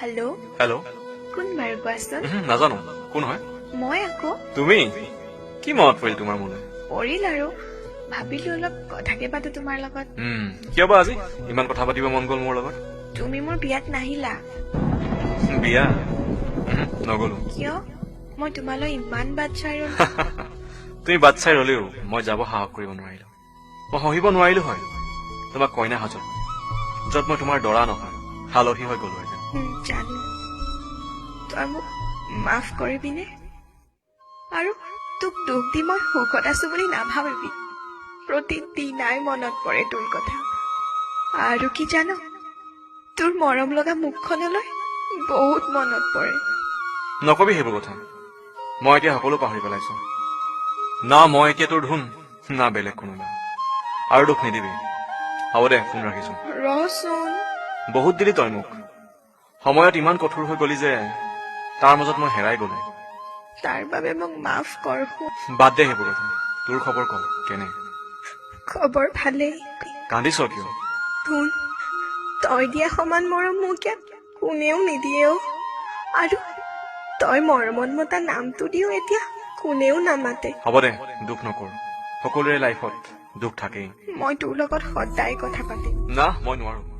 hello hello কোন বাৰু কোৱাচোন নাজানো কোন হয় মই আকৌ তুমি কি মনত পৰিল তোমাৰ মনে পৰিল আৰু ভাবিলো অলপ কথাকে পাতো তোমাৰ লগত কিয় বা আজি ইমান কথা পাতিব মন গ'ল মোৰ লগত তুমি মোৰ বিয়াত নাহিলা বিয়া নগলো কিয় মই তোমালৈ ইমান বাট চাই ৰলো তুমি বাট চাই ৰলেও মই যাব সাহস কৰিব নোৱাৰিলো মই সহিব নোৱাৰিলো হয় তোমাক কইনা সাজত য'ত মই তোমাৰ দৰা নহয় হালহী হৈ গলো জানো তই মোক মাফ কৰিবিনে আৰু তোক দুখ দি মই সুখত আছো বুলি নাভাবিবি প্ৰতিদিনাই মনত পৰে তোৰ কথা আৰু কি জানো তোৰ মৰম লগা মুখখনলৈ বহুত মনত পৰে নকবি সেইবোৰ কথা মই এতিয়া সকলো পাহৰি পেলাইছো না মই এতিয়া তোৰ ধুন না বেলেগ কোনোবা আৰু দুখ নিদিবি হ'ব দে ফোন ৰাখিছো ৰচোন বহুত দিলি তই মোক সময়ত ইমান কঠোৰ হৈ গলি যে তাৰ মাজত মই হেৰাই গলো তাৰ বাবে মোক মাফ কৰ বাদ দে সেইবোৰ কথা তোৰ খবৰ ক কেনে খবৰ ভালেই কান্দিছ কিয় ধুন তই দিয়া সমান মৰম মোক ইয়াত কোনেও নিদিয়ে আৰু তই মৰমত মতা নামটো দিও এতিয়া কোনেও নামাতে হ'ব দে দুখ নকৰ সকলোৰে লাইফত দুখ থাকেই মই তোৰ লগত সদায় কথা পাতিম না মই নোৱাৰো